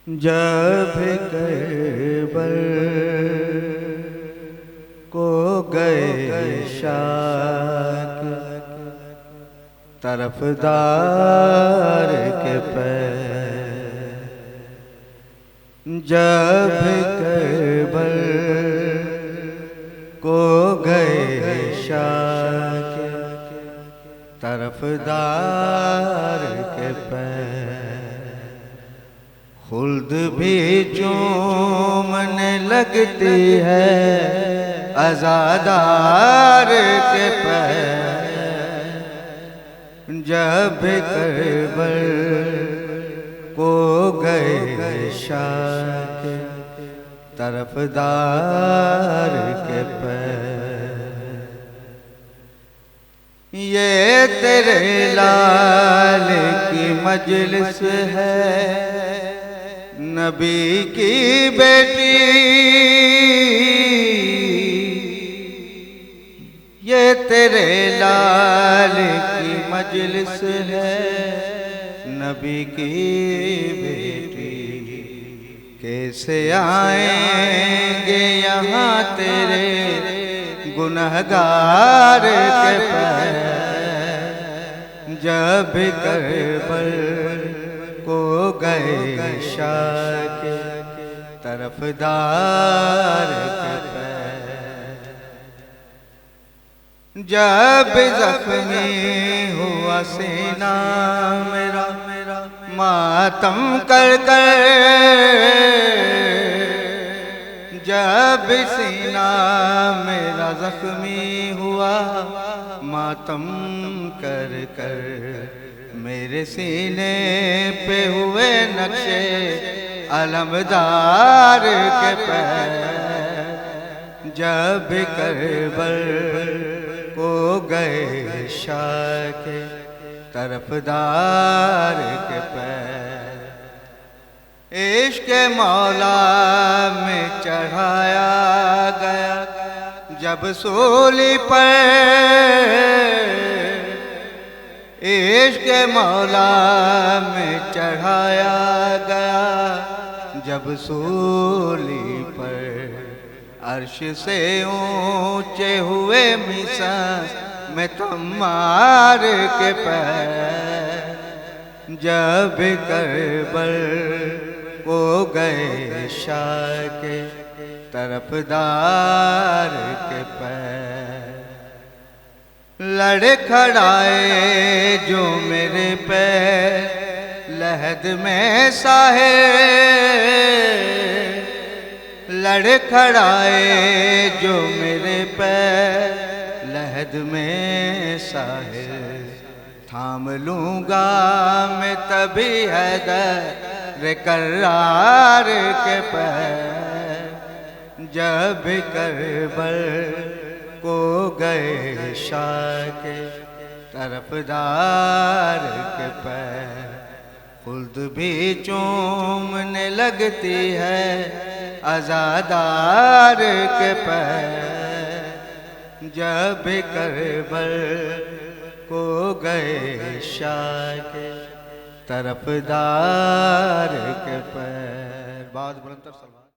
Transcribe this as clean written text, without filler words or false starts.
जब करबल को गए शाक तरफदार के पैर, जब करबल को गए शाक तरफदार के पैर, खुल्द भी चूमने लगती है अज़ादार के पैर, जब करबल को गए शाक तरफदार के पैर। ये तेरे लाल की मजलिस है, नबी की बेटी, ये तेरे लाल की मजलिस है, नबी की बेटी। कैसे आएंगे यहाँ तेरे गुनहगार के पैर, जब करबल को गए शाक तरफदार के पैर, जब जख्मी हुआ सीना मेरा मातम कर कर, जब सीना मेरा जख्मी हुआ मातम कर कर, मेरे सीने पे हुए नक्शे अलमदार के पैर, जब करबल को गए शाक तरफदार के पैर। इश्क़ मौला में चढ़ाया गया जब सूली पर, इश्क़ मौला में चढ़ाया गया जब सूली पर, अर्श से ऊंचे हुए मिसां में तम्मार के पैर, जब करबल को गए शाक तरफदार के पैर। लड़खड़ाए जो मेरे पैर लहद में साहे, लड़खड़ाए जो मेरे पैर लहद में साहे, थाम लूँगा मैं तभी हैदर करार के पैर, जब करबल को गए शाक तरफदार के पैर। खुल्द भी चूमने लगती है अज़ादार के पैर, जब करबल को गए शाक तरफदार के पैर। बहुत बुलंद